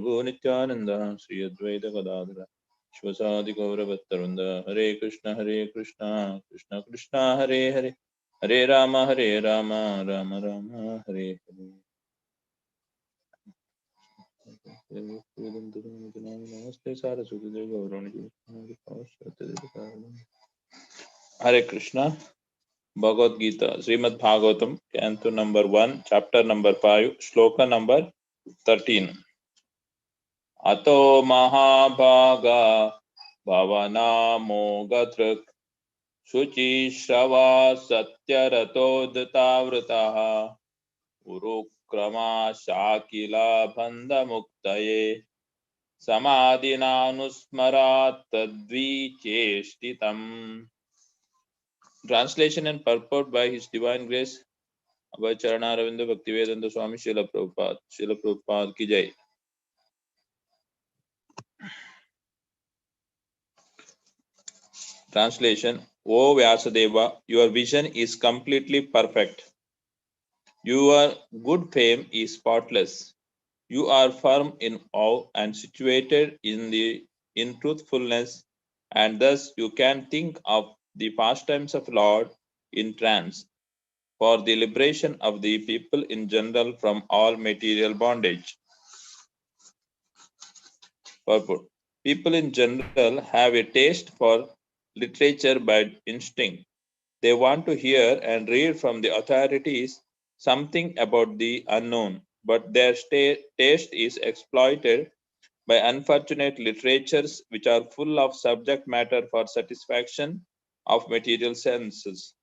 Prabhu Nityananda, Sri Advaita Gadadhara, Shvasadi Gaura Bhattarunda, Hare Krishna, Krishna Krishna, Hare Hare, Hare Rama, Rama Rama, Hare Hare. Namaste Saraswati Devi Gaurani. Hare Krishna. Bhagavad Gita, Srimad Bhagavatam, Canto number 1, chapter number 5, Shloka number 13. Ato Mahabhaga Bhavanamo Gatrak Shuchi Shrava Satyarato Datavrataha Urukrama Shakila Banda Muktaye Samadhina Nusmarat Tadvi Cheshtitam. Translation and purport by His Divine Grace Abhay Charana Ravinda Bhaktivedanta Swami Srila Prabhupada ki jai. Translation. O Vyasadeva, your vision is completely perfect. Your good fame is spotless. You are firm in awe and situated in truthfulness, and thus you can think of the pastimes of Lord in trance for the liberation of the people in general from all material bondage. Purport. People in general have a taste for literature by instinct. They want to hear and read from the authorities something about the unknown, but their taste is exploited by unfortunate literatures which are full of subject matter for satisfaction of material senses.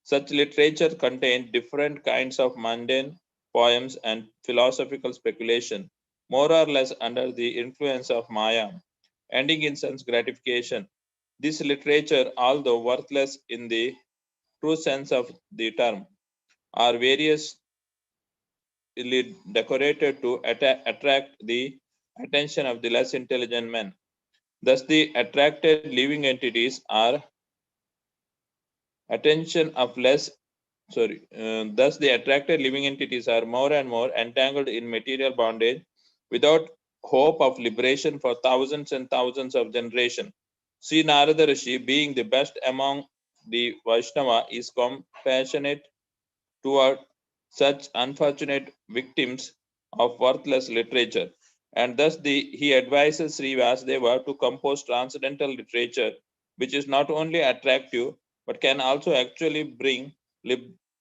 Such literature contains different kinds of mundane poems and philosophical speculation, more or less under the influence of Maya, ending in sense gratification. This literature, although worthless in the true sense of the term, are variously decorated to attract the attention of the less intelligent men. Thus, the attracted living entities are thus the attracted living entities are more and more entangled in material bondage without hope of liberation for thousands and thousands of generations. Sri Narada Rishi, being the best among the Vaishnava, is compassionate toward such unfortunate victims of worthless literature, and thus he advises Sri Vasudeva to compose transcendental literature, which is not only attractive but can also actually bring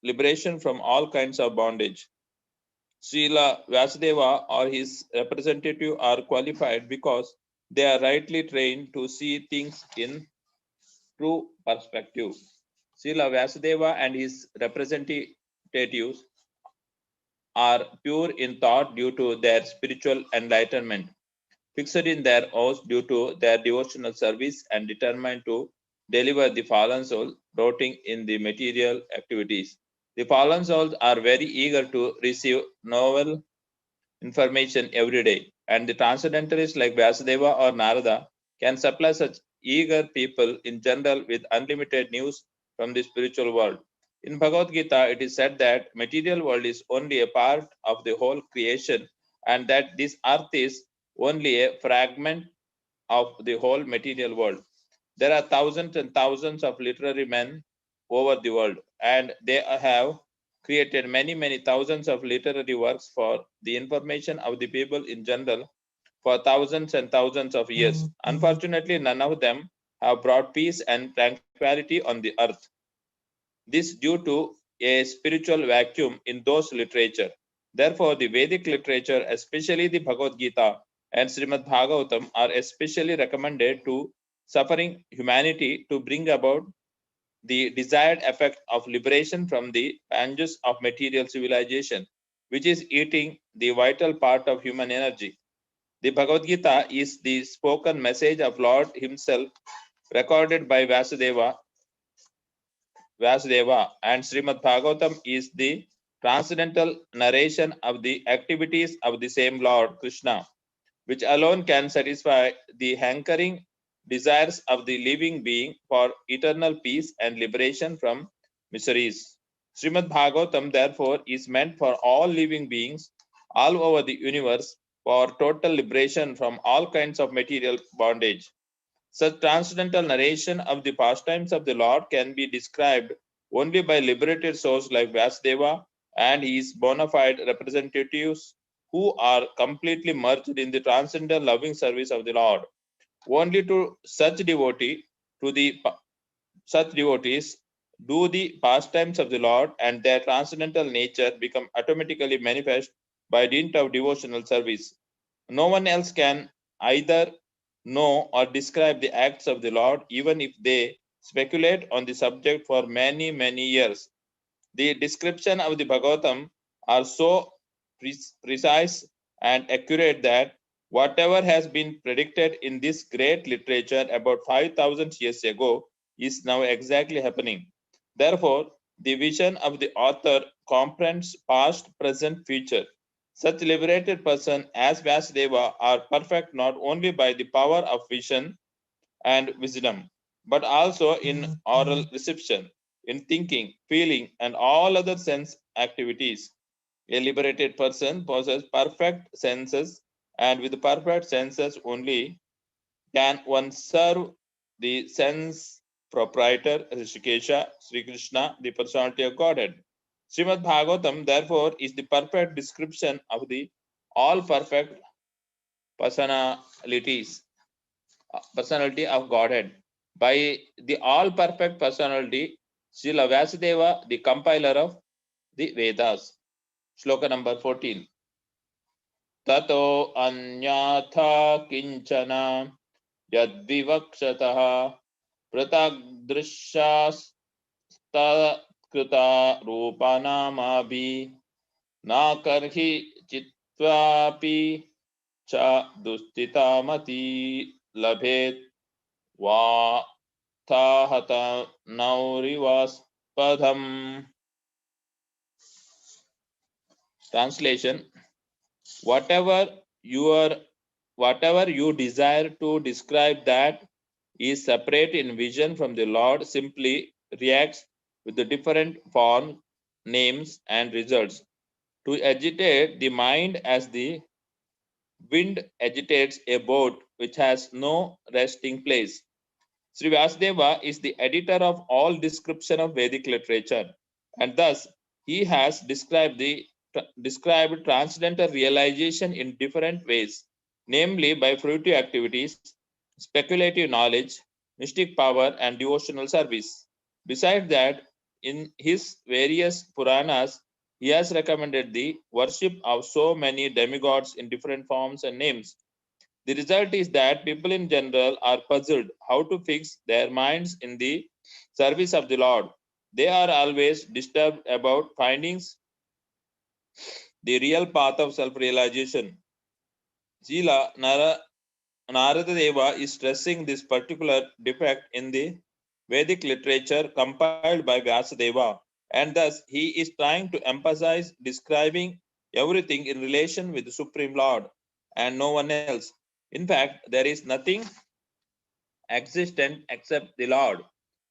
liberation from all kinds of bondage. Srila Vasudeva or his representative are qualified because they are rightly trained to see things in true perspective. Srila Vasudeva and his representatives are pure in thought due to their spiritual enlightenment, fixed in their oaths due to their devotional service, and determined to deliver the fallen soul rotting in the material activities. The fallen souls are very eager to receive novel information every day, and the transcendentalists like Vasudeva or Narada can supply such eager people in general with unlimited news from the spiritual world. In Bhagavad Gita, it is said that material world is only a part of the whole creation, and that this earth is only a fragment of the whole material world. There are thousands and thousands of literary men over the world, and they have created many, many thousands of literary works for the information of the people in general for thousands and thousands of years. Unfortunately, none of them have brought peace and tranquility on the earth. This due to a spiritual vacuum in those literature. Therefore, the Vedic literature, especially the Bhagavad Gita and Srimad Bhagavatam, are especially recommended to suffering humanity to bring about the desired effect of liberation from the pangs of material civilization, which is eating the vital part of human energy. The Bhagavad Gita is the spoken message of Lord Himself, recorded by Vasudeva, and Srimad Bhagavatam is the transcendental narration of the activities of the same Lord Krishna, which alone can satisfy the hankering desires of the living being for eternal peace and liberation from miseries. Srimad Bhagavatam, therefore, is meant for all living beings all over the universe, for total liberation from all kinds of material bondage. Such transcendental narration of the pastimes of the Lord can be described only by liberated souls like Vasudeva and his bona fide representatives who are completely merged in the transcendental loving service of the Lord. Only to such devotees do the pastimes of the Lord and their transcendental nature become automatically manifest by dint of devotional service. No one else can either know or describe the acts of the Lord, even if they speculate on the subject for many, many years. The description of the Bhagavatam are so precise and accurate that whatever has been predicted in this great literature about 5,000 years ago is now exactly happening. Therefore, the vision of the author comprehends past, present, future. Such liberated persons as Vasudeva are perfect not only by the power of vision and wisdom, but also in oral reception, in thinking, feeling, and all other sense activities. A liberated person possesses perfect senses, and with perfect senses only can one serve the sense proprietor Rishikesha, Sri Krishna, the personality of Godhead. Srimad Bhagavatam, therefore, is the perfect description of the all perfect personalities, personality of Godhead. By the all perfect personality, Srila Vasudeva, the compiler of the Vedas. Shloka number 14. Tato anyatha kinchana yadvivakshataha pratagdrishyastakruta rupanamabhi nakarhi chitvapi cha dustitamati labhet va thahata naurivaspadham. Translation: whatever your whatever you desire to describe that is separate in vision from the Lord simply reacts with the different forms, names, and results. To agitate the mind as the wind agitates a boat which has no resting place. Sri Vasudeva is the editor of all description of Vedic literature, and thus he has described transcendental realization in different ways, namely by fruitive activities, speculative knowledge, mystic power, and devotional service. Besides that, in his various Puranas, he has recommended the worship of so many demigods in different forms and names. The result is that people in general are puzzled how to fix their minds in the service of the Lord. They are always disturbed about finding the real path of self-realization. Srila Narada Deva is stressing this particular defect in the Vedic literature compiled by Vyasadeva, and thus he is trying to emphasize describing everything in relation with the Supreme Lord and no one else. In fact, there is nothing existent except the Lord.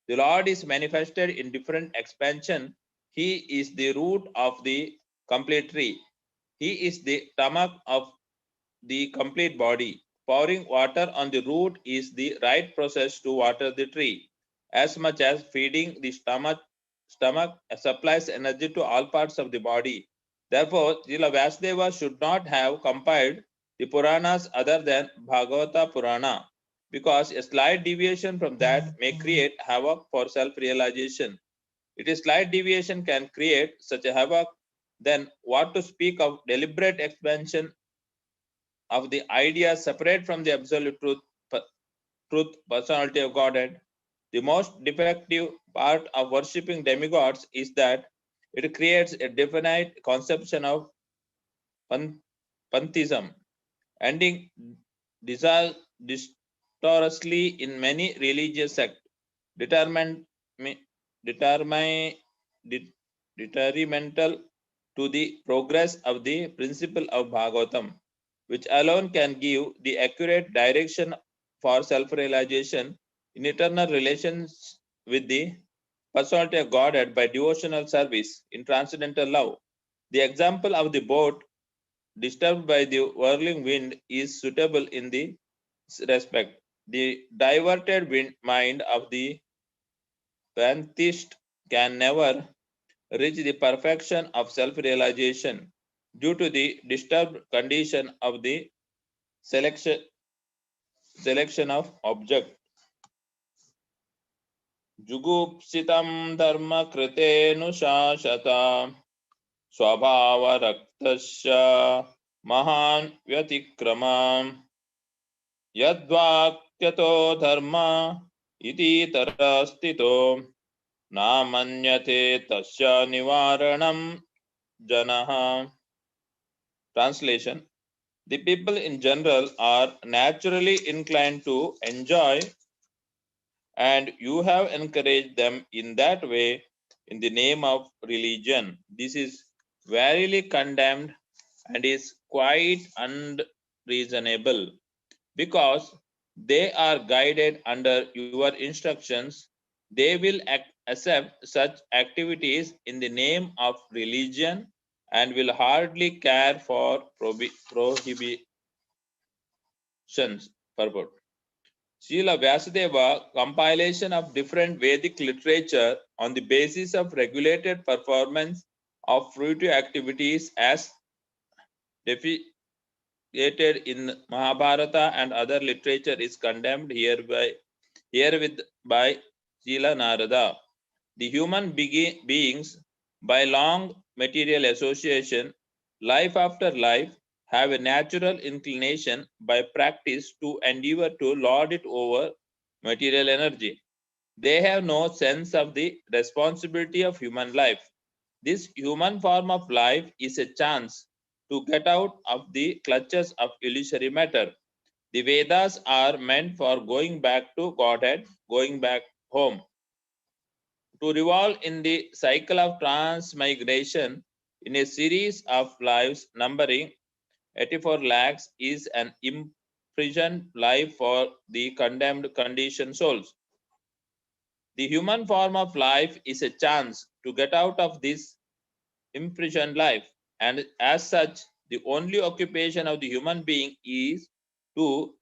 The Lord is manifested in different expansion. He is the root of the complete tree. He is the stomach of the complete body. Pouring water on the root is the right process to water the tree. As much as feeding the stomach supplies energy to all parts of the body. Therefore, Srila Vasudeva should not have compiled the Puranas other than Bhagavata Purana, because a slight deviation from that may create havoc for self-realization. If a slight deviation can create such a havoc, then what to speak of deliberate expansion of the idea separate from the absolute truth, personality of Godhead? The most defective part of worshipping demigods is that it creates a definite conception of pantheism, ending disastrously in many religious sects, determined, determine, detrimental to the progress of the principle of Bhagavatam, which alone can give the accurate direction for self-realization in eternal relations with the personality of Godhead by devotional service in transcendental love. The example of the boat disturbed by the whirling wind is suitable in the respect. The diverted mind of the pantheist can never reach the perfection of self-realization due to the disturbed condition of the selection of object. Jugupsitam dharma कृतेनुशासता स्वभावरक्तस्य महान् व्यतिक्रमाम् यद्वाक्यतो धर्म इतीतरस्थितो नामन्यते तस्य निवारणं जनः. Translation: the people in general are naturally inclined to enjoy, and you have encouraged them in that way in the name of religion. This is verily condemned and is quite unreasonable, because they are guided under your instructions. They will accept such activities in the name of religion and will hardly care for prohibitions. Purport. Srila Vyasadeva compilation of different Vedic literature on the basis of regulated performance of fruitive activities as defined in Mahabharata and other literature is condemned herewith by Srila Narada. The human beings, by long material association, life after life, have a natural inclination by practice to endeavor to lord it over material energy. They have no sense of the responsibility of human life. This human form of life is a chance to get out of the clutches of illusory matter. The Vedas are meant for going back to Godhead, going back home. To revolve in the cycle of transmigration in a series of lives numbering 84 lakhs is an imprisoned life for the condemned conditioned souls. The human form of life is a chance to get out of this imprisoned life, and as such, the only occupation of the human being is to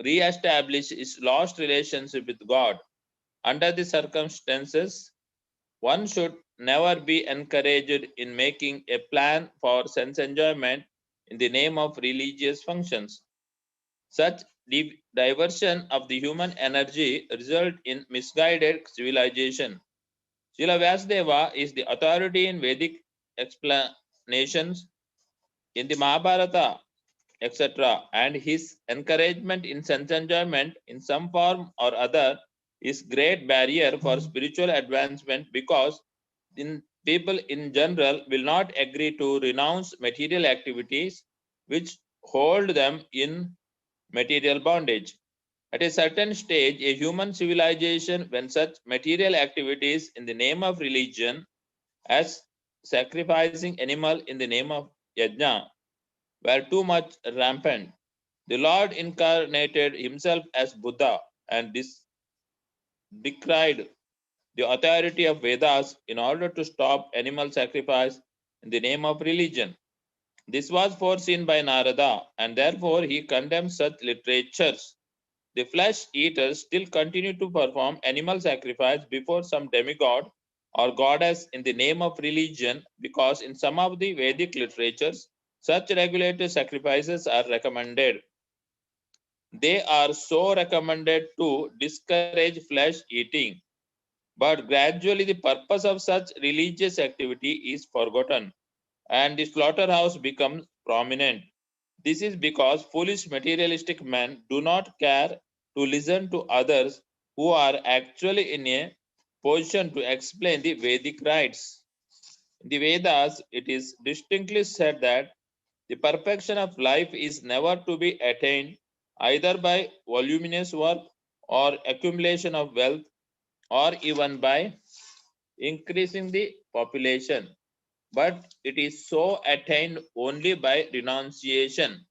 re-establish his lost relationship with God. Under the circumstances, one should never be encouraged in making a plan for sense enjoyment in the name of religious functions. Such diversion of the human energy result in misguided civilization. Srila Vyasadeva is the authority in Vedic explanations in the Mahabharata, etc., and his encouragement in sense enjoyment in some form or other is great barrier for spiritual advancement, because people in general will not agree to renounce material activities which hold them in material bondage. At a certain stage, a human civilization, when such material activities in the name of religion, as sacrificing animal in the name of yajna, were too much rampant, the Lord incarnated himself as Buddha and decried the authority of Vedas in order to stop animal sacrifice in the name of religion. This was foreseen by Narada, and therefore he condemned such literatures. The flesh eaters still continue to perform animal sacrifice before some demigod or goddess in the name of religion, because in some of the Vedic literatures, such regulated sacrifices are recommended. They are so recommended to discourage flesh eating, but gradually the purpose of such religious activity is forgotten and the slaughterhouse becomes prominent. This is because foolish materialistic men do not care to listen to others who are actually in a position to explain the Vedic rites. In the Vedas, it is distinctly said that the perfection of life is never to be attained either by voluminous work or accumulation of wealth, or even by increasing the population, but it is so attained only by renunciation.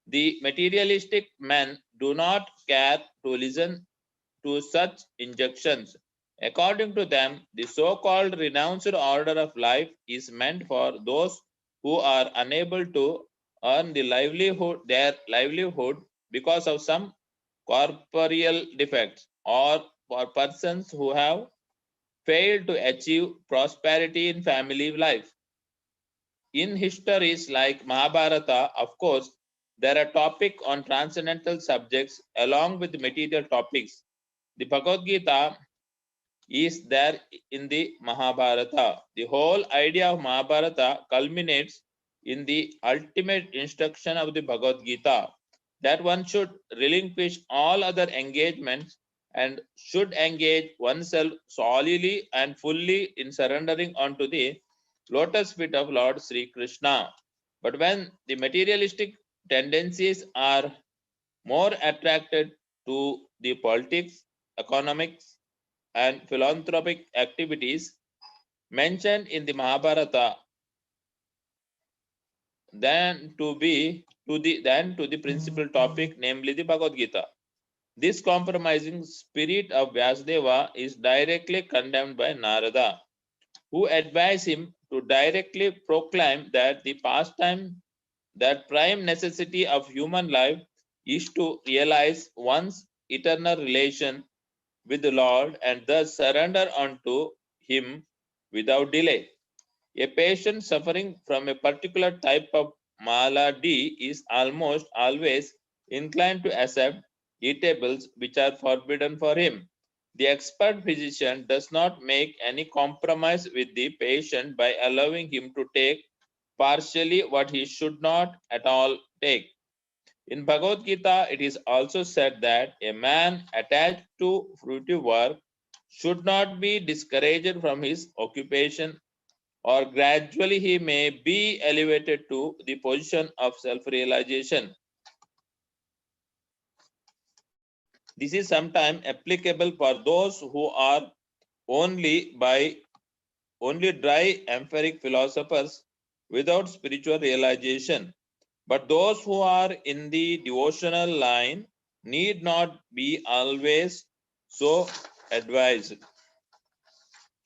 The materialistic men do not care to listen to such injunctions. According to them, the so-called renounced order of life is meant for those who are unable to earn their livelihood because of some corporeal defects, or for persons who have failed to achieve prosperity in family life. In histories like Mahabharata, of course, there are topics on transcendental subjects along with material topics. The Bhagavad Gita is there in the Mahabharata. The whole idea of Mahabharata culminates in the ultimate instruction of the Bhagavad Gita, that one should relinquish all other engagements and should engage oneself solely and fully in surrendering unto the lotus feet of Lord Sri Krishna. But when the materialistic tendencies are more attracted to the politics, economics, and philanthropic activities mentioned in the Mahabharata than to the principal topic, namely the Bhagavad Gita. This compromising spirit of Vyasadeva is directly condemned by Narada, who advised him to directly proclaim that the pastime, that prime necessity of human life, is to realize one's eternal relation with the Lord and thus surrender unto Him without delay. A patient suffering from a particular type of malady is almost always inclined to accept eatables which are forbidden for him. The expert physician does not make any compromise with the patient by allowing him to take partially what he should not at all take. In Bhagavad Gita, it is also said that a man attached to fruitive work should not be discouraged from his occupation, or gradually he may be elevated to the position of self-realization. This is sometimes applicable for those who are only dry empiric philosophers without spiritual realization. But those who are in the devotional line need not be always so advised.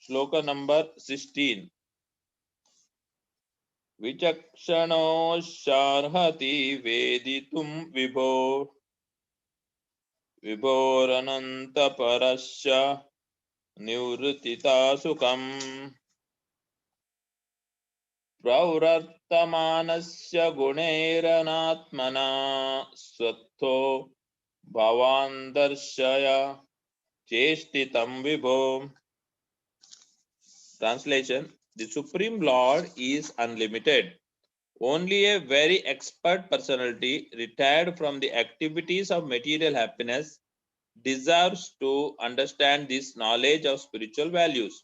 Shloka number 16. Vichakshano veditum viborananta parasya nivritita sukam प्रवृत्तमानस्य गुणैरनात्मना स्वत्थो भवान् दर्शय चेष्टितं विभो. Translation: The Supreme Lord is unlimited. Only a very expert personality retired from the activities of material happiness deserves to understand this knowledge of spiritual values.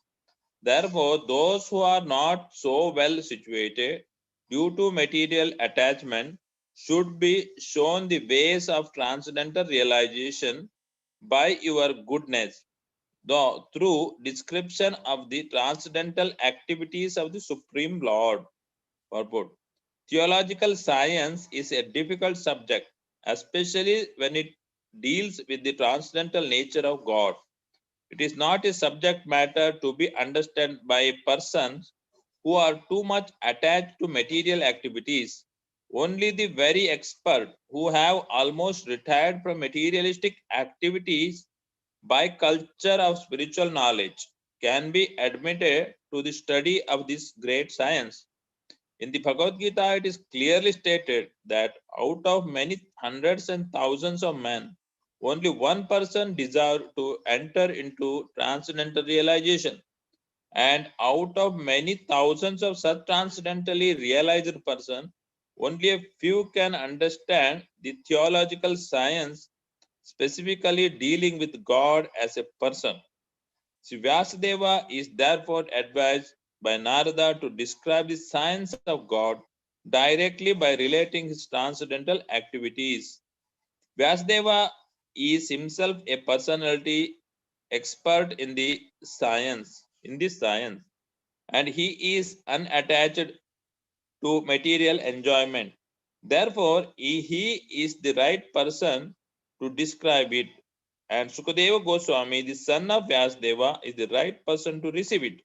Therefore, those who are not so well situated due to material attachment should be shown the ways of transcendental realization by your goodness, though through description of the transcendental activities of the Supreme Lord. Purport: Theological science is a difficult subject, especially when it deals with the transcendental nature of God. It is not a subject matter to be understood by persons who are too much attached to material activities. Only the very expert who have almost retired from materialistic activities by culture of spiritual knowledge can be admitted to the study of this great science. In the Bhagavad Gita, it is clearly stated that out of many hundreds and thousands of men, only one person deserved to enter into transcendental realization. And out of many thousands of such transcendentally realized persons, only a few can understand the theological science specifically dealing with God as a person. Sri Vyasadeva is therefore advised by Narada to describe the science of God directly by relating his transcendental activities. Vyasadeva is himself a personality expert in this science, and he is unattached to material enjoyment. Therefore, he is the right person to describe it, and Sukadeva Goswami, the son of Vyasadeva, is the right person to receive it.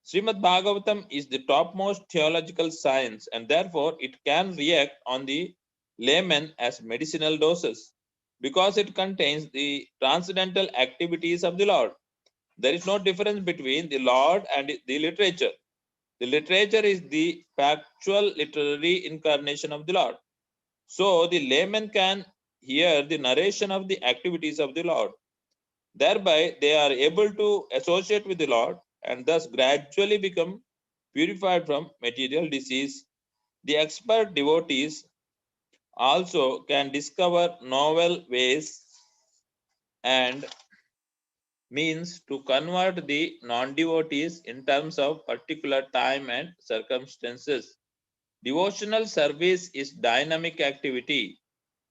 Srimad Bhagavatam is the topmost theological science, and therefore it can react on the layman as medicinal doses because it contains the transcendental activities of the Lord. There is no difference between the Lord and the literature. The literature is the factual literary incarnation of the Lord. So the layman can hear the narration of the activities of the Lord. Thereby, they are able to associate with the Lord and thus gradually become purified from material disease. The expert devotees also can discover novel ways and means to convert the non-devotees in terms of particular time and circumstances. Devotional service is dynamic activity,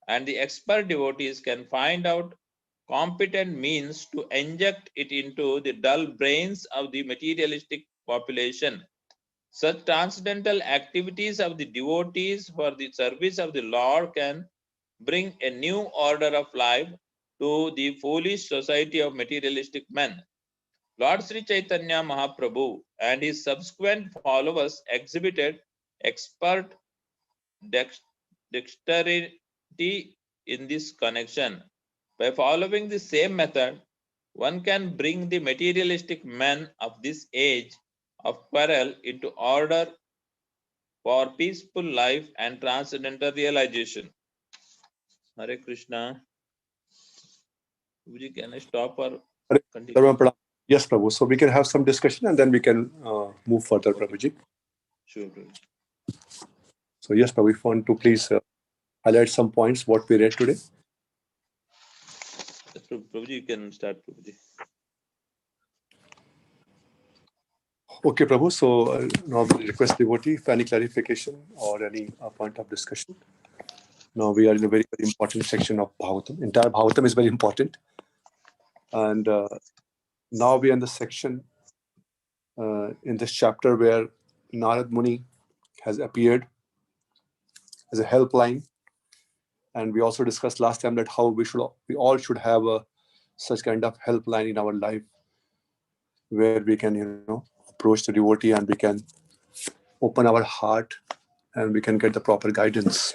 and the expert devotees can find out competent means to inject it into the dull brains of the materialistic population. Such transcendental activities of the devotees for the service of the Lord can bring a new order of life to the foolish society of materialistic men. Lord Sri Chaitanya Mahaprabhu and his subsequent followers exhibited expert dexterity in this connection. By following the same method, one can bring the materialistic men of this age of quarrel into order for peaceful life and transcendental realization. Hare Krishna. Guruji, can I stop or continue? Yes, Prabhu. So we can have some discussion and then we can move further, okay. Prabhuji. Sure, Prabhuji. So yes, Prabhu, if you want to please highlight some points what we read today. Yes, Prabhuji, you can start, Prabhuji. Okay, Prabhu. So now we request devotee for any clarification or any point of discussion. Now we are in a very, very important section of Bhagavatam. Entire Bhagavatam is very important. And now we are in the section in this chapter where Narad Muni has appeared as a helpline. And we also discussed last time that how we all should have such kind of helpline in our life where we can, approach the devotee and we can open our heart and we can get the proper guidance.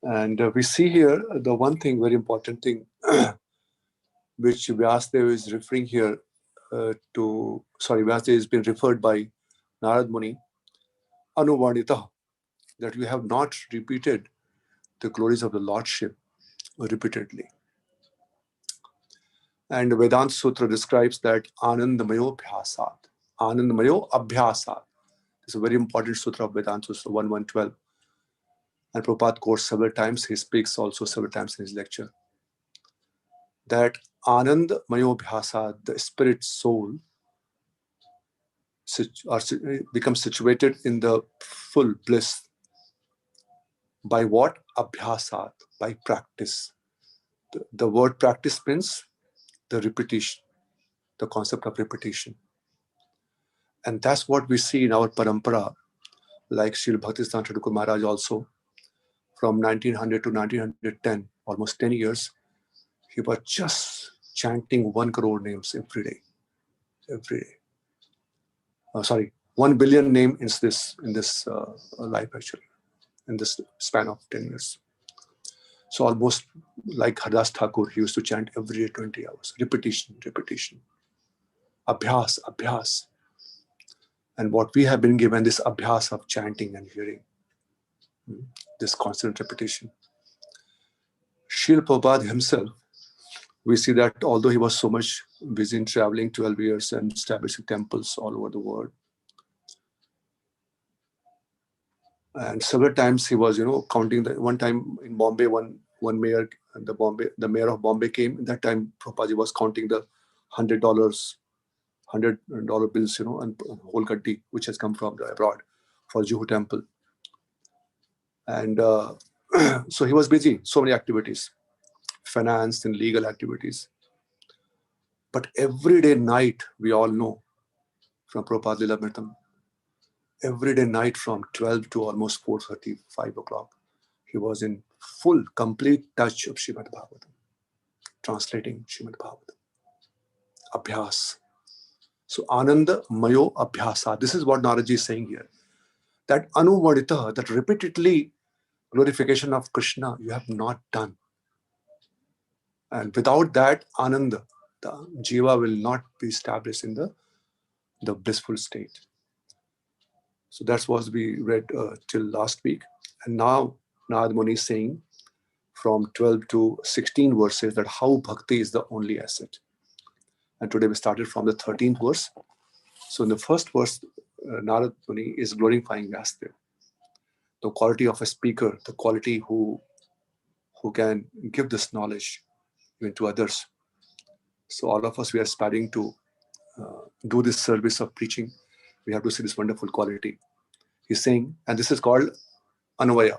And we see here the one thing, very important thing, which Vyasdev is referring here Vyasdev has been referred by Narad Muni, Anuvarnita, that we have not repeated the glories of the Lordship repeatedly. And Vedanta Sutra describes that Anandamayo Bhyasat. Anandamayo Abhyasat. It's a very important sutra of Vedanta Sutra 1.1.12. And Prabhupada quotes several times. He speaks also several times in his lecture. That Anandamayo Bhyasat, the spirit soul, becomes situated in the full bliss. By what? Abhyasat, by practice. The word practice means the repetition, the concept of repetition. And that's what we see in our parampara, like Srila Bhaktisiddhanta Thakur Maharaj also, from 1900 to 1910, almost 10 years, he was just chanting 1 crore names every day. Every day. 1 billion name in this life actually, in this span of 10 years. So almost like Haridas Thakur, he used to chant every day 20 hours. Repetition. Abhyas. And what we have been given, this abhyas of chanting and hearing, this constant repetition. Srila Prabhupada himself, we see that although he was so much busy in traveling 12 years and establishing temples all over the world, and several times he was, counting one time in Bombay, one mayor, the mayor of Bombay came. That time Prabhupada was counting the $100 bills, and whole gaddi, which has come from the abroad for Juhu temple. And so he was busy, so many activities, finance and legal activities. But everyday night, we all know from Prabhupada Lilamritam, everyday night from 12 to almost 4:30, 5 o'clock, he was in full, complete touch of Srimad Bhagavatam, translating Srimad Bhagavatam. Abhyas. So Ananda Mayo Abhyasa. This is what Naraji is saying here. That Anuvadita, that repeatedly glorification of Krishna, you have not done. And without that Ananda, the Jiva will not be established in the blissful state. So that's what we read till last week. And now Narad Muni is saying from 12 to 16 verses that how bhakti is the only asset. And today we started from the 13th verse. So in the first verse, Narad Muni is glorifying Vyasdev, the quality of a speaker, the quality who can give this knowledge even to others. So all of us, we are aspiring to do this service of preaching. We have to see this wonderful quality. He's saying, and this is called Anvaya.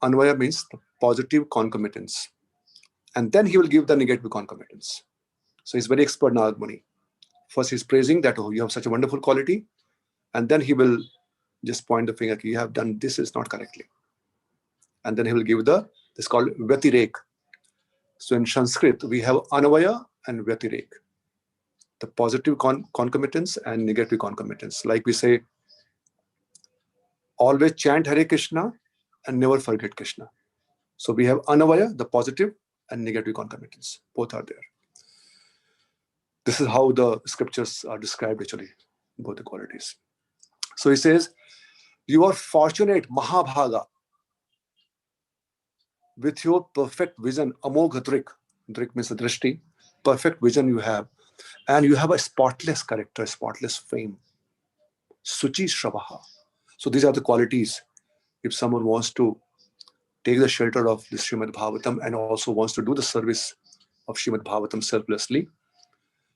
Anvaya means the positive concomitance. And then he will give the negative concomitance. So he's very expert, Narad Muni. First, he's praising that, oh, you have such a wonderful quality. And then he will just point the finger, you have done this is not correctly. And then he will give this called Vyatirek. So in Sanskrit, we have Anvaya and Vyatirek. The positive concomitance and negative concomitance. Like we say, always chant Hare Krishna and never forget Krishna. So we have Anvaya, the positive, and negative concomitants. Both are there. This is how the scriptures are described actually, both the qualities. So he says, you are fortunate, Mahabhaga, with your perfect vision, Amogha Drik. Drik means a drishti. Perfect vision you have. And you have a spotless character, spotless fame. Suchi Shrabaha. So these are the qualities. If someone wants to take the shelter of the Srimad Bhagavatam and also wants to do the service of Srimad Bhagavatam selflessly.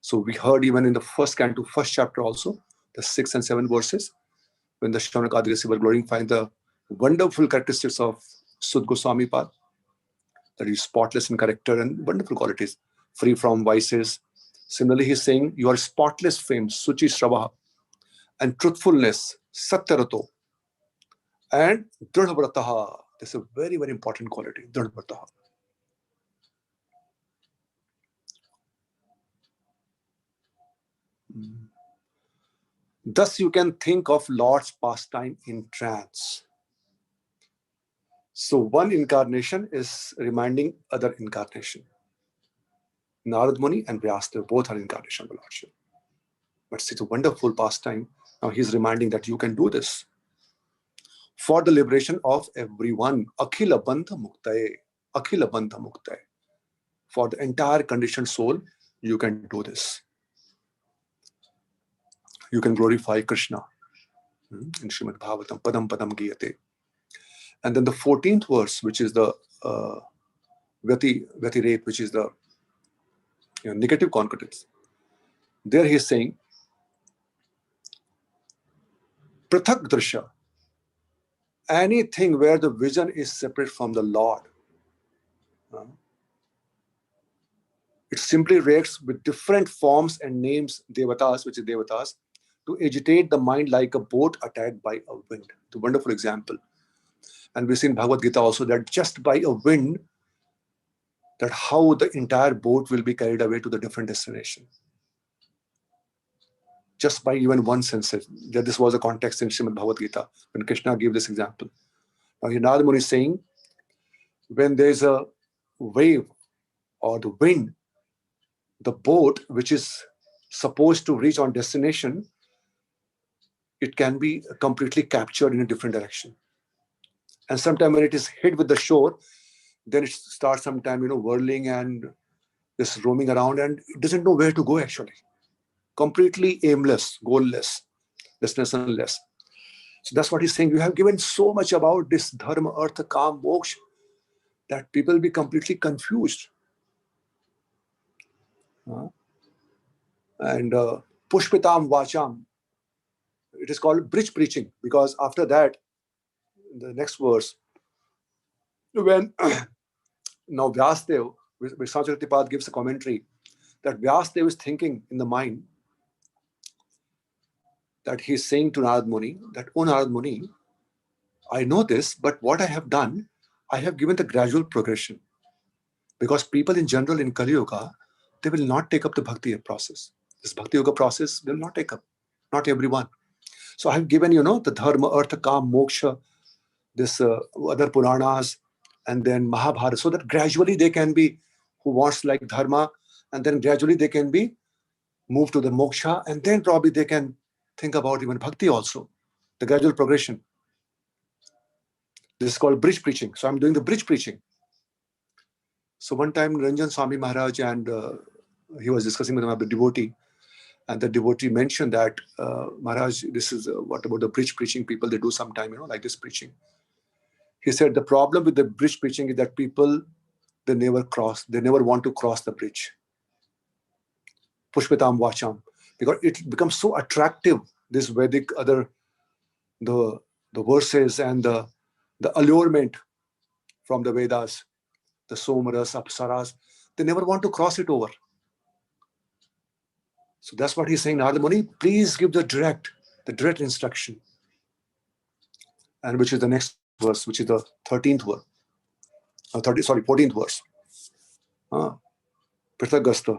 So we heard even in the first canto, first chapter also, the 6 and 7 verses, when the Shaunakadisi were glorifying the wonderful characteristics of Sud Goswami Pad, that is spotless in character and wonderful qualities, free from vices. Similarly, he's saying, you are spotless fame, Suchi Shrabaha, and truthfulness, Satyarato, and Dridhavrataha. This is a very, very important quality, Dridhavrataha. Thus you can think of Lord's pastime in trance. So one incarnation is reminding other incarnation. Narad Muni and Vyasdev both are incarnation of the Lordship. But it's a wonderful pastime. Now he's reminding that you can do this for the liberation of everyone. Akhila Bandha Muktaye. Akhila Bandha Muktaye. For the entire conditioned soul, you can do this. You can glorify Krishna in Srimad Bhagavatam, Padam Padam Giyate. And then the 14th verse, which is the Vyatirek, which is the negative concordance. There he is saying, Prathak Drisha, anything where the vision is separate from the Lord. It simply reacts with different forms and names, Devatas, which is Devatas, to agitate the mind like a boat attacked by a wind. It's a wonderful example. And we see in Bhagavad Gita also that just by a wind, that how the entire boat will be carried away to the different destination. Just by even one sentence. This was a context in Srimad Bhagavad Gita when Krishna gave this example. Now Narad Muni is saying, when there is a wave or the wind, the boat which is supposed to reach on destination, it can be completely captured in a different direction. And sometimes when it is hit with the shore, then it starts sometime, whirling and just roaming around and it doesn't know where to go actually. Completely aimless, goalless, destinationless. So that's what he's saying. You have given so much about this dharma, artha, kam, moksha, that people will be completely confused. And pushpitam vacham, it is called bridge preaching, because after that, the next verse, when now Vyasdev, Vasantha gives a commentary that Vyasdev is thinking in the mind that he's saying to Narad Muni that, oh Narad Muni, I know this, but what I have done, I have given the gradual progression. Because people in general in Kali Yuga, they will not take up the bhakti process. This Bhakti Yoga process will not take up. Not everyone. So I have given, the Dharma, Artha, Kam, Moksha, this other Puranas, and then Mahabharata, so that gradually they can be, who wants like Dharma, and then gradually they can be moved to the Moksha, and then probably they can think about even Bhakti also, the gradual progression. This is called bridge preaching. So I'm doing the bridge preaching. So one time Ranjan Swami Maharaj, and he was discussing with a devotee, and the devotee mentioned that, Maharaj, this is what about the bridge preaching people, they do sometime, like this preaching. He said the problem with the bridge preaching is that people, they never want to cross the bridge. Pushpitam Vacham. Because it becomes so attractive, this Vedic, the verses and the allurement from the Vedas, the Somaras, Apsaras, they never want to cross it over. So that's what he's saying, Narada Muni, please give the direct instruction. And which is the next verse, which is the 13th verse. 14th verse. Pritagasta.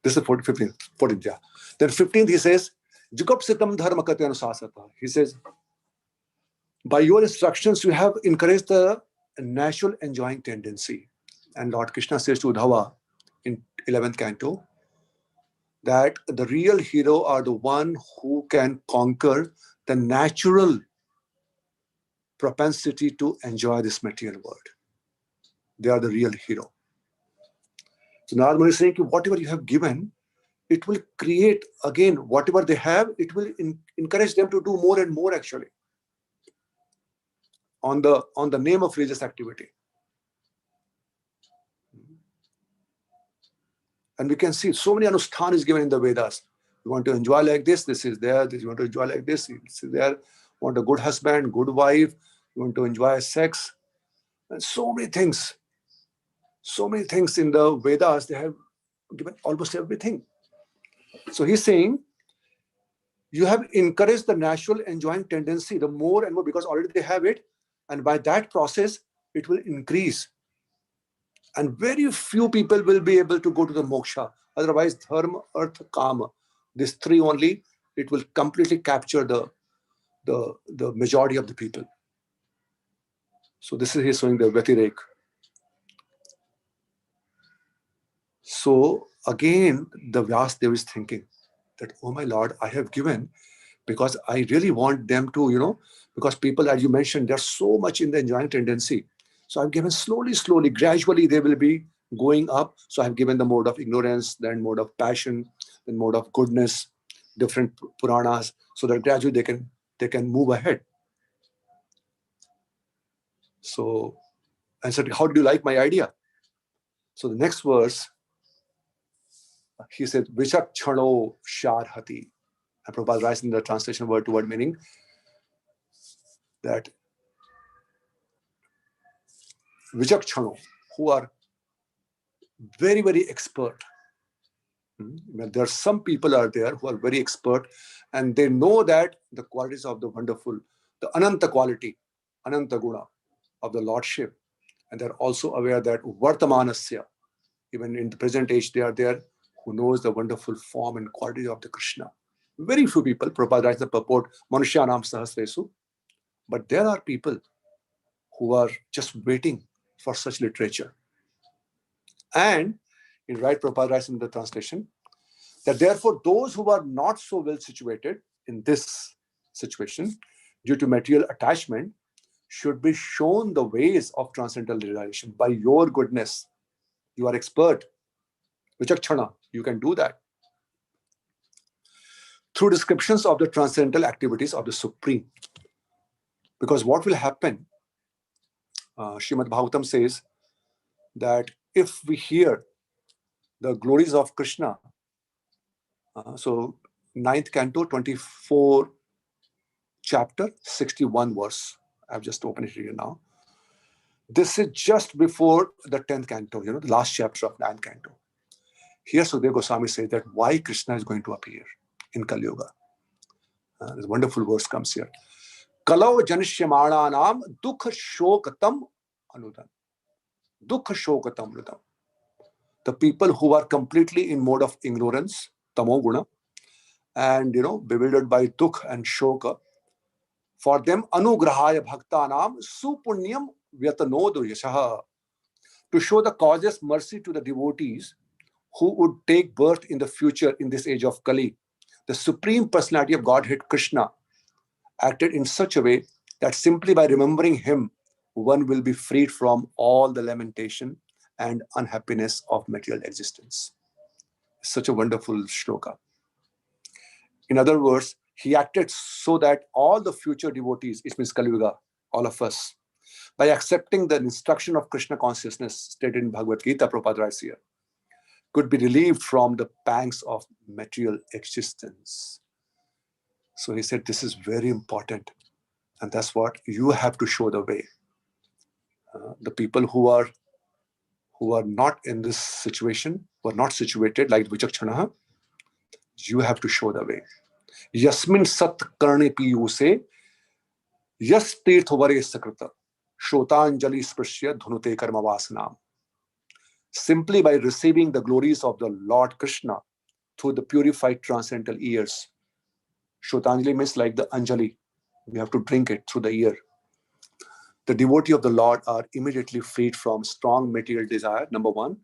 This is 14th, yeah. Then 15th he says, Jugapsitam dharma kate anusasata. He says, by your instructions, you have encouraged the natural enjoying tendency. And Lord Krishna says to Uddhava in 11th canto, that the real hero are the one who can conquer the natural propensity to enjoy this material world. They are the real hero. So Narada Muni is saying, whatever you have given, it will create, again, whatever they have, it will encourage them to do more and more, actually, on the name of religious activity. And we can see so many anushthan is given in the Vedas. You want to enjoy like this is there. You want to enjoy like this is there. You want a good husband, good wife. You want to enjoy sex. And so many things. So many things in the Vedas, they have given almost everything. So he's saying, you have encouraged the natural enjoying tendency, the more and more, because already they have it. And by that process, it will increase. And very few people will be able to go to the moksha. Otherwise, dharma, artha, kama, these three only, it will completely capture the majority of the people. So this is he's showing the Vyatirek. So again, the Vyasdev is thinking that, oh my Lord, I have given because I really want them to, because people, as you mentioned, they're so much in the enjoying tendency. So I've given slowly, gradually they will be going up. So I've given the mode of ignorance, then mode of passion, then mode of goodness, different Puranas, so that gradually they can move ahead. So I said, how do you like my idea? So the next verse, he said, Vichakchano Sharhati. And Prabhupada writes in the translation word to word meaning that Vichakchano, who are very, very expert. There are some people out there who are very expert, and they know that the qualities of the wonderful, the Ananta quality, Ananta Guna of the Lordship. And they're also aware that Vartamanasya, even in the present age, they are there who knows the wonderful form and quality of the Krishna. Very few people, Prabhupada writes the purport, Manushyanam Sahasresu. But there are people who are just waiting for such literature. And in right, Prabhupada writes in the translation that therefore those who are not so well situated in this situation due to material attachment should be shown the ways of transcendental realization by your goodness. You are expert. Vichakshana, you can do that. Through descriptions of the transcendental activities of the Supreme. Because what will happen, Srimad Bhagavatam says that if we hear the glories of Krishna, so 9th canto, 24 chapter, 61 verse. I've just opened it here now. This is just before the 10th canto, the last chapter of 9th canto. Here Sukadeva Goswami says that why Krishna is going to appear in Kali Yuga. This wonderful verse comes here. Kalau janishyamanam dukha shokatam anudam. Dukha shokatam anudam. The people who are completely in mode of ignorance, tamo guna, and bewildered by dukh and shoka. For them, anugrahaya bhaktanam supunyam vyatanodo yashaha. To show the causeless mercy to the devotees who would take birth in the future in this age of Kali, the Supreme Personality of Godhead Krishna acted in such a way that simply by remembering him, one will be freed from all the lamentation and unhappiness of material existence. Such a wonderful shloka. In other words, he acted so that all the future devotees, it means Kali Yuga, all of us, by accepting the instruction of Krishna consciousness stated in Bhagavad Gita, Prabhupada writes here, could be relieved from the pangs of material existence. So he said, this is very important. And that's what you have to show the way. The people who are not in this situation, who are not situated like Vichakshana, you have to show the way. Yasmin sat karne piyuse, yas tirthavare sakrita, shotanjali sprashya dhunute karma vasanam. Simply by receiving the glories of the Lord Krishna through the purified transcendental ears. Shotanjali means like the Anjali. We have to drink it through the ear. The devotee of the Lord are immediately freed from strong material desire, number one,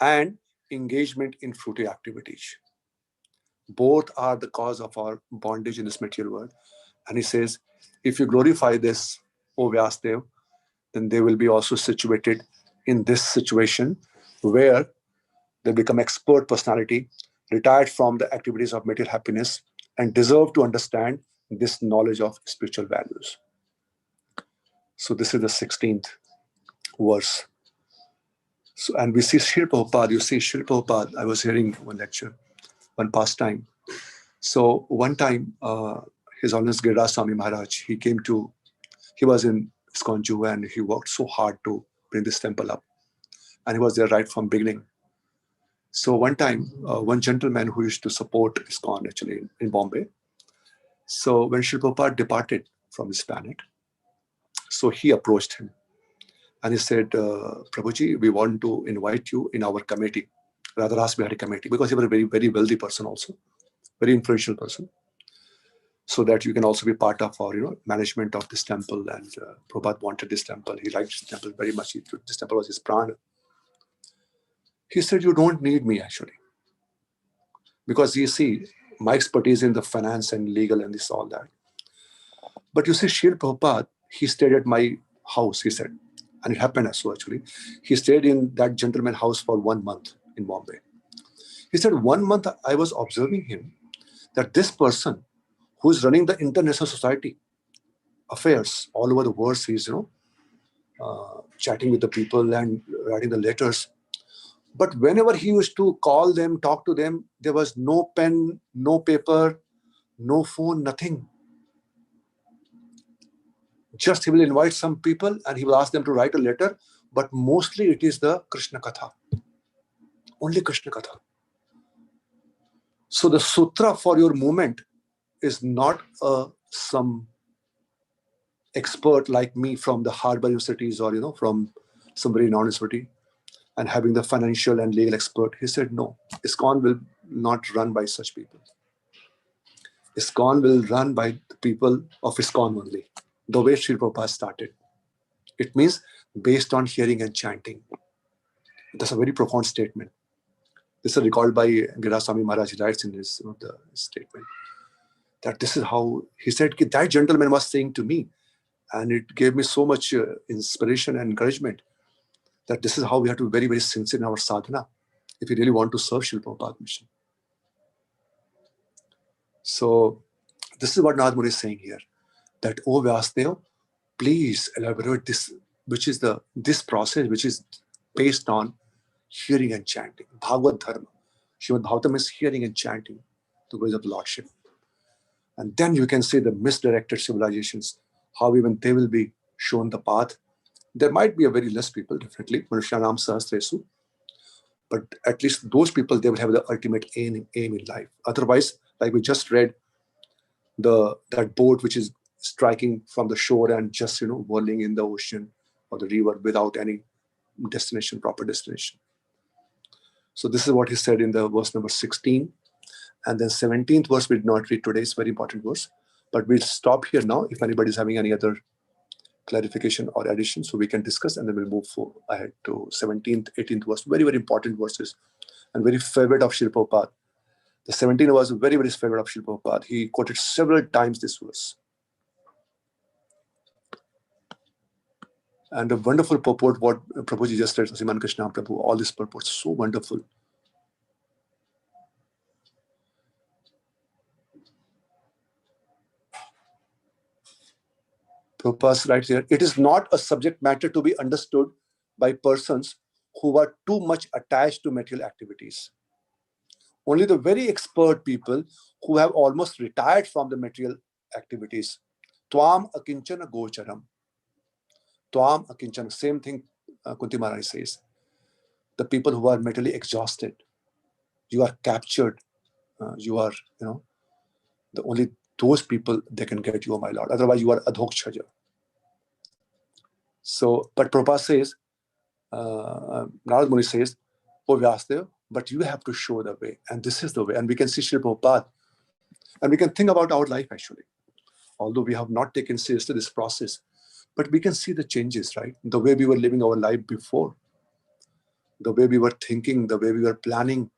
and engagement in fruitive activities. Both are the cause of our bondage in this material world. And he says, if you glorify this, O Vyasdev, then they will be also situated in this situation where they become expert personality, retired from the activities of material happiness, and deserve to understand this knowledge of spiritual values. So this is the 16th verse. So, and we see Srila Prabhupada, you see Srila Prabhupada, I was hearing one lecture, one pastime. So one time, His Holiness Giriraj Swami Maharaj, he was in ISKCON Juhu and he worked so hard to bring this temple up. And he was there right from beginning. So one time, one gentleman who used to support ISKCON actually in Bombay, so when Srila Prabhupada departed from this planet, so he approached him and he said, Prabhuji, we want to invite you in our committee, Radharas Bihari committee, because he was a very, very wealthy person also, very influential person, so that you can also be part of our management of this temple. And Prabhupada wanted this temple. He liked this temple very much. This temple was his prana. He said, you don't need me actually. Because you see, my expertise in the finance and legal and this, all that. But you see, Srila Prabhupada, he stayed at my house, he said. And it happened so actually. He stayed in that gentleman's house for 1 month in Bombay. He said, 1 month I was observing him, that this person who is running the international society affairs all over the world, he's, chatting with the people and writing the letters. But whenever he used to call them, talk to them, there was no pen, no paper, no phone, nothing. Just he will invite some people and he will ask them to write a letter, but mostly it is the Krishna Katha. Only Krishna Katha. So the sutra for your movement is not some expert like me from the Harvard universities or from some very renowned university and having the financial and legal expert. He said, no, ISKCON will not run by such people. ISKCON will run by the people of ISKCON only, the way Srila Prabhupada started. It means based on hearing and chanting. That's a very profound statement. This is recalled by Giriraj Swami Maharaj. He writes in his the statement that this is how he said that gentleman was saying to me, and it gave me so much inspiration and encouragement that this is how we have to be very, very sincere in our sadhana if we really want to serve Srila Prabhupada mission. So this is what Narad Muni is saying here, that O Vyasdev, please elaborate this, which is this process which is based on hearing and chanting. Bhagavad Dharma. Srimad Bhagavatam is hearing and chanting the words of the Lordship. And then you can see the misdirected civilizations, how even they will be shown the path. There might be a very less people, definitely, Manushanam Sahasresu, but at least those people, they will have the ultimate aim in life. Otherwise, like we just read, that boat which is striking from the shore and just whirling in the ocean or the river without any destination, proper destination. So this is what he said in the verse number 16. And then 17th verse we did not read today. It's a very important verse. But we'll stop here now. If anybody is having any other clarification or addition, so we can discuss, and then we'll move ahead to 17th, 18th verse. Very, very important verses and very favorite of Srila Prabhupada. The 17th was a very, very favorite of Srila Prabhupada. He quoted several times this verse. And a wonderful purport, what Prabhuji just read, Sriman Krishna Prabhu, all these purports, so wonderful. Prabhupada writes here, it is not a subject matter to be understood by persons who are too much attached to material activities. Only the very expert people who have almost retired from the material activities. Tvam akinchana gocharam. Tvam akinchana, same thing Kunti Maharani says. The people who are mentally exhausted, you are captured, you are, the only those people, they can get you, oh my Lord. Otherwise, you are adhokshaja. So, but Prabhupada says, Narad Muni says, oh Vyasdev, but you have to show the way. And this is the way. And we can see Srila Prabhupada. And we can think about our life actually. Although we have not taken seriously this process, but we can see the changes, right? The way we were living our life before, the way we were thinking, the way we were planning.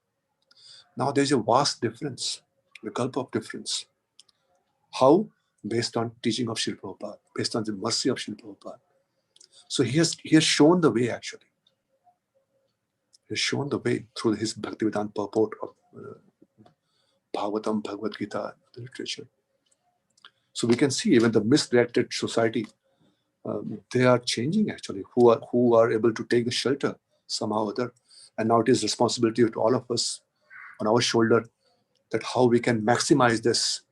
Now there's a vast difference, the gulp of difference. How? Based on teaching of Srila Prabhupada, based on the mercy of Srila Prabhupada. So he has shown the way actually. He has shown the way through his Bhaktivedanta purport of Bhagavatam, Bhagavad Gita, the literature. So we can see even the misdirected society, they are changing actually, who are able to take the shelter somehow or other. And now it is responsibility to all of us on our shoulder that how we can maximize this,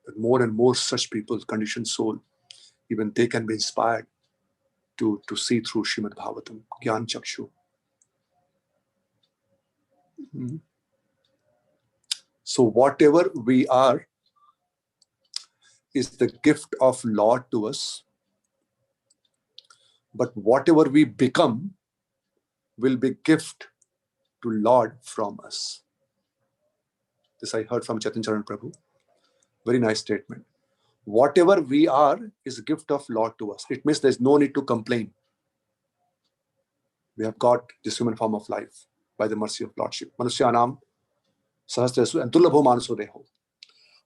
that more and more such people, conditioned soul, even they can be inspired to see through Srimad Bhagavatam, Gyan Chakshu. So whatever we are is the gift of Lord to us, but whatever we become will be gift to Lord from us. This I heard from Chaitanya Charan Prabhu. Very nice statement. Whatever we are is a gift of Lord to us. It means there's no need to complain. We have got this human form of life by the mercy of Lordship. Manusyanam sahasrasu and dullabho manaso deho.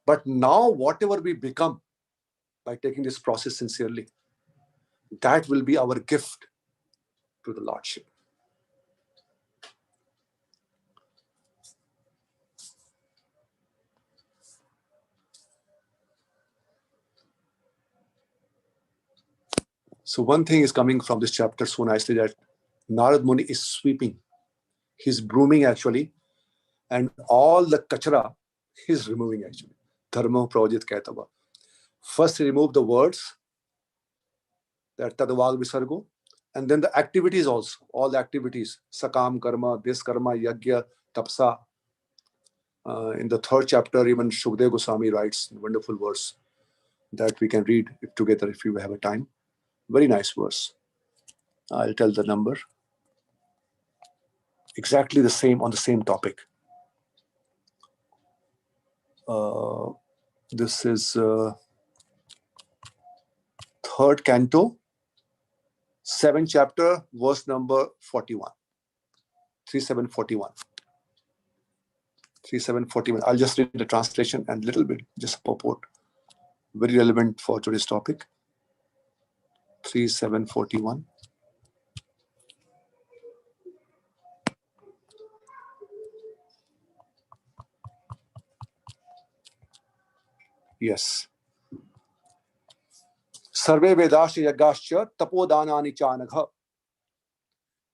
But now whatever we become by taking this process sincerely, that will be our gift to the Lordship. So one thing is coming from this chapter so nicely, that Narad Muni is sweeping. He's brooming actually, and all the kachara he's removing actually. Dharma projit kaitava. First he removed the words, that tadvag visargo, and then the activities also, all the activities, sakam karma, this karma, yagya, tapsa. In the 3rd chapter, even Shukdev Goswami writes a wonderful verse that we can read together if you have a time. Very nice verse. I'll tell the number. Exactly the same, on the same topic. This is 3rd canto, 7th chapter, verse number 41. 3741. 3741. I'll just read the translation and little bit, just purport. Very relevant for today's topic. 3741. Yes. Sarve Vedasya Yagasya Tapodanani Chanagha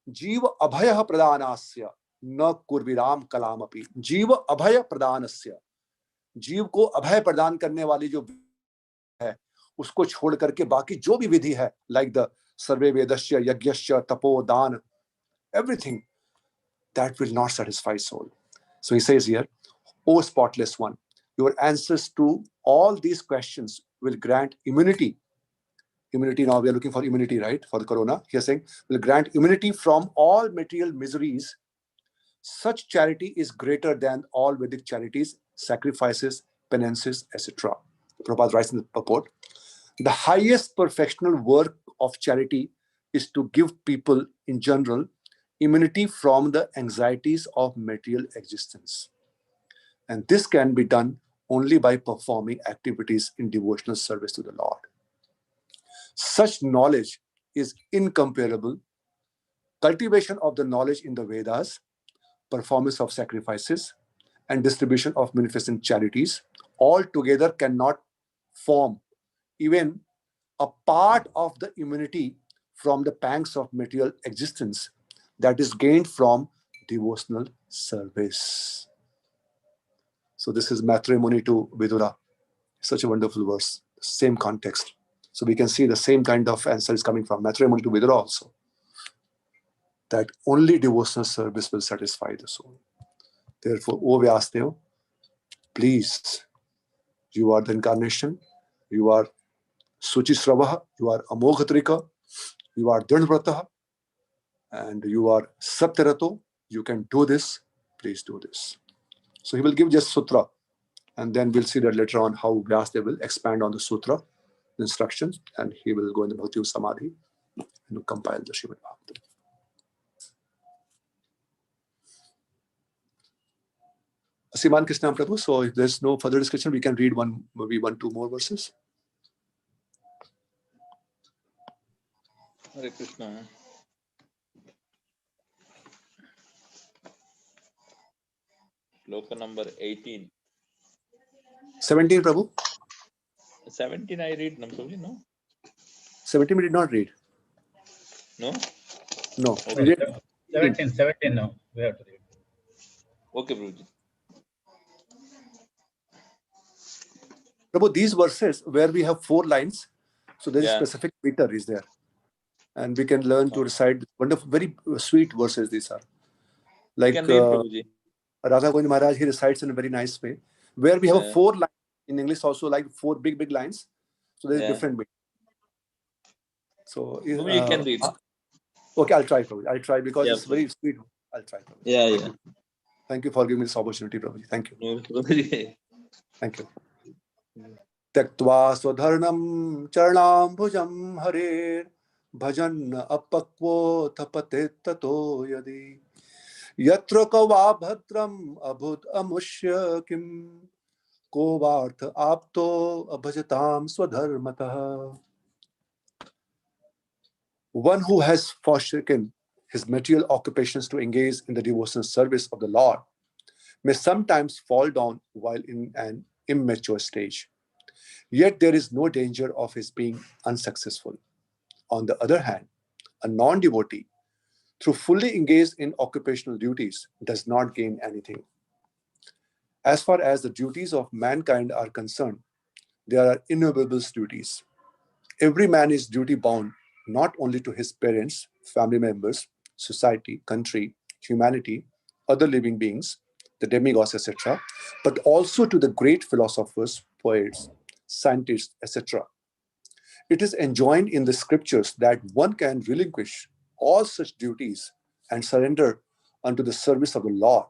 Jiva Abhaya Pradhanasya Na Kurviram Kalamapi. Jiva Abhaya Pradhanasya. जीव को अभय प्रदान करने वाली जो है उसको छोड़ करके बाकी जो भी विधि है, like the सर्वे वेदस्य यज्ञस्य तपो दान, everything, that will not satisfy soul. So he says here, O spotless one, your answers to all these questions will grant immunity. Immunity, now we are looking for immunity, right? For the corona, he is saying, will grant immunity from all material miseries. Such charity is greater than all Vedic charities sacrifices, penances, etc. Prabhupada writes in the purport, the highest perfectional work of charity is to give people in general immunity from the anxieties of material existence. And this can be done only by performing activities in devotional service to the Lord. Such knowledge is incomparable. Cultivation of the knowledge in the Vedas, performance of sacrifices, and distribution of munificent charities all together cannot form even a part of the immunity from the pangs of material existence that is gained from devotional service. So this is matrimony to Vidura. Such a wonderful verse, same context. So we can see the same kind of answer is coming from matrimony to Vidura also. That only devotional service will satisfy the soul. Therefore, O Vyasdev, please, you are the incarnation, you are Suchisravaha, you are Amoghatrika, you are Dhanvrataha, and you are Satyarato. You can do this, please do this. So he will give just sutra, and then we'll see that later on how Vyasdev will expand on the sutra instructions, and he will go in the Bhakti Samadhi and compile the Srimad Bhagavatam. Siman Krishna Prabhu. So if there's no further discussion, we can read maybe one, two more verses. Hare Krishna. Shloka number 18. 17, Prabhu. 17 I read, Prabhuji, no? 17 we did not read. No? No. Okay. We read 17 now. We have to read. Okay, Prabhuji. Prabhu, these verses where we have 4 lines, so there is a Yeah. specific meter is there. And we can learn to recite wonderful, very sweet verses these are. Like You can read, Prabhuji. Radha Govind Maharaj, he recites in a very nice way. Where we have Yeah. 4 lines, in English also like 4 big lines. So there is Yeah. different meter. So Prabhuji, you can read. okay, I'll try, Prabhu. I'll try because Yeah, it's very sweet. I'll try, Prabhu. Yeah, Thank yeah. you. Thank you for giving me this opportunity, Prabhuji. Thank you. No, Prabhuji. Thank you. त्यक्त्वा स्वधर्मं चरणाम्बुजं हरेर् भजन् अपक्वोऽथ पतेत् ततो यदि यत्र कवा भद्रम् अभूत् अमुष्य किं को वार्थ आप्तो अभजतां स्वधर्मतः. One who has forsaken his material occupations to engage in the devotional service of the Lord may sometimes fall down while in an immature stage. Yet there is no danger of his being unsuccessful. On the other hand, a non-devotee, through fully engaged in occupational duties, does not gain anything. As far as the duties of mankind are concerned, there are innumerable duties. Every man is duty-bound not only to his parents, family members, society, country, humanity, other living beings, the demigods, etc., but also to the great philosophers, poets, scientists, etc. It is enjoined in the scriptures that one can relinquish all such duties and surrender unto the service of the Lord.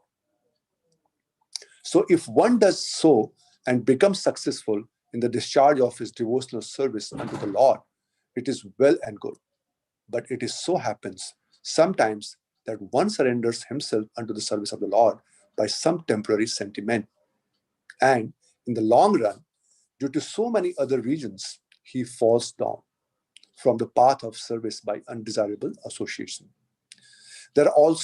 So if one does so and becomes successful in the discharge of his devotional service unto the Lord, it is well and good. But it is so happens sometimes that one surrenders himself unto the service of the Lord by some temporary sentiment. And in the long run, due to so many other reasons, he falls down from the path of service by undesirable association. There are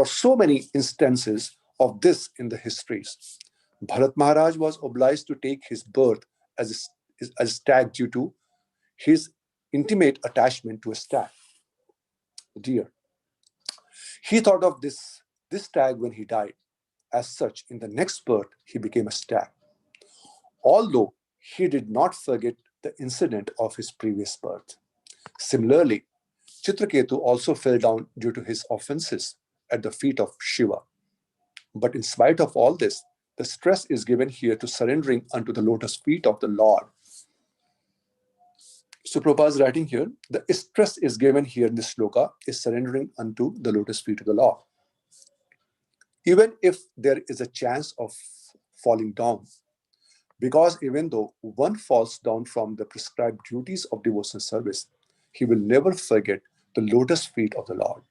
so many instances of this in the histories. Bharat Maharaj was obliged to take his birth as a stag due to his intimate attachment to a stag, deer. He thought of this stag when he died. As such, in the next birth, he became a stag. Although he did not forget the incident of his previous birth. Similarly, Chitraketu also fell down due to his offenses at the feet of Shiva. But in spite of all this, the stress is given here to surrendering unto the lotus feet of the Lord. So Prabhupada is writing here, the stress is given here in this shloka is surrendering unto the lotus feet of the Lord. Even if there is a chance of falling down. Because even though one falls down from the prescribed duties of devotional service, he will never forget the lotus feet of the Lord.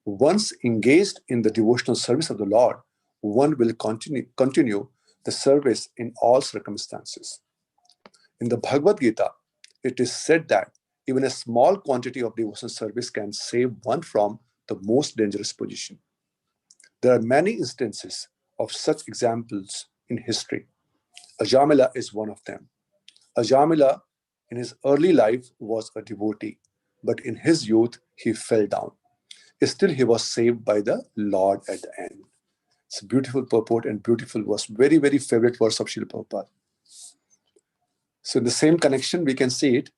Once engaged in the devotional service of the Lord, one will continue the service in all circumstances. In the Bhagavad Gita, it is said that even a small quantity of devotional service can save one from the most dangerous position. There are many instances of such examples in history. Ajamila is one of them. Ajamila, in his early life, was a devotee, but in his youth, he fell down. Still, he was saved by the Lord at the end. It's a beautiful purport and beautiful verse. Very, very favorite verse of Srila Prabhupada. So in the same connection, we can see it,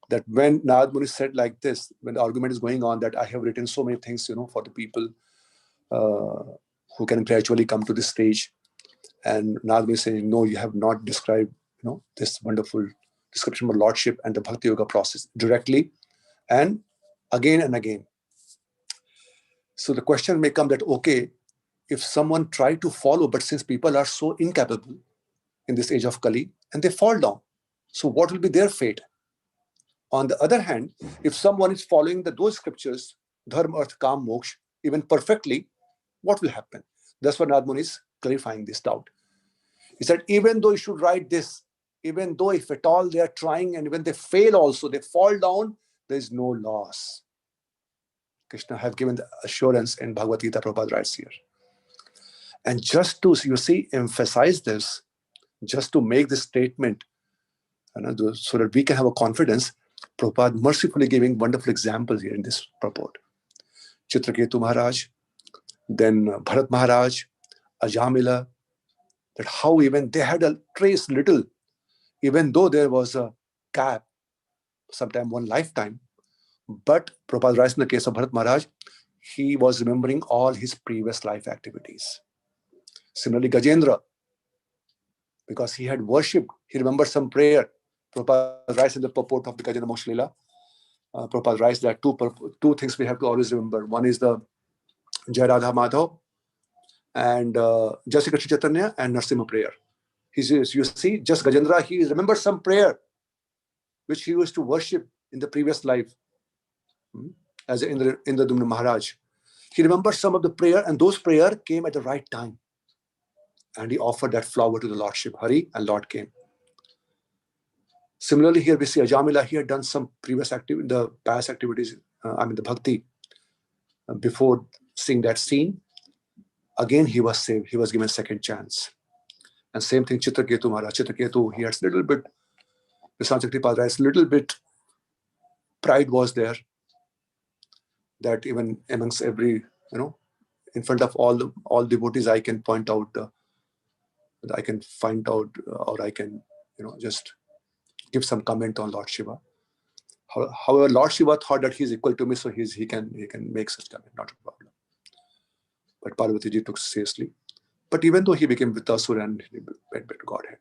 that when Narad Muni said like this, when the argument is going on that I have written so many things, for the people who can gradually come to this stage, and Narad Muni saying, no, you have not described, this wonderful description of Lordship and the Bhakti Yoga process directly and again. So the question may come that, okay, if someone tried to follow, but since people are so incapable in this age of Kali, and they fall down, so what will be their fate? On the other hand, if someone is following those scriptures, Dharma, Arth, Kam, Moksha, even perfectly, what will happen? That's what Narad Muni is clarifying this doubt. He said, even though you should write this, even though if at all they are trying and when they fail also, they fall down, there is no loss. Krishna have given the assurance in Bhagavad Gita, Prabhupada writes here. And just to, emphasize this, just to make this statement, so that we can have a confidence, Prabhupada mercifully giving wonderful examples here in this purport. Chitraketu Maharaj, then Bharat Maharaj, Ajamila, that how even they had a trace little, even though there was a gap, sometime one lifetime. But Prabhupada writes in the case of Bharat Maharaj, he was remembering all his previous life activities. Similarly, Gajendra, because he had worshipped, he remembered some prayer. Prabhupada writes in the purport of the Gajendra Moksha Leela, Prabhupada writes that two things we have to always remember. One is the Jai Radha Madhav and Jai Sri Krishna Chaitanya and Narsimha prayer. He says, you see, just Gajendra, he remembers some prayer which he used to worship in the previous life as Indradumna Maharaj. He remembers some of the prayer, and those prayer came at the right time. And he offered that flower to the Lordship, Hari, and Lord came. Similarly, here we see Ajamila, he had done some previous the past activities, the Bhakti, before seeing that scene. Again, he was saved. He was given a second chance. And same thing, Chitraketu Maharaj. Chitraketu, he had a little bit, Vasantha Kripa writes, little bit pride was there. That even amongst every, in front of all devotees, I can point out, I can find out, or I can, just give some comment on Lord Shiva. However, Lord Shiva thought that he's equal to me, so he can make such comment, not a problem. But Parvati ji took seriously. But even though he became Vittasura and he went back to Godhead.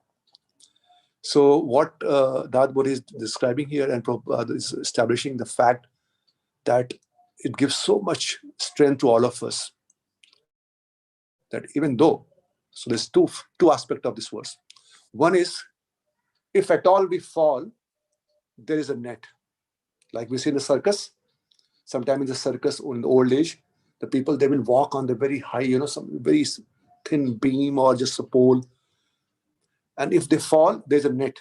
So what Narad Muni is describing here and is establishing the fact that it gives so much strength to all of us that even though, so there's two aspects of this verse. One is, if at all we fall, there is a net. Like we see in the circus, sometime in the circus or in the old age, the people, they will walk on the very high, some very thin beam or just a pole. And if they fall, there's a net.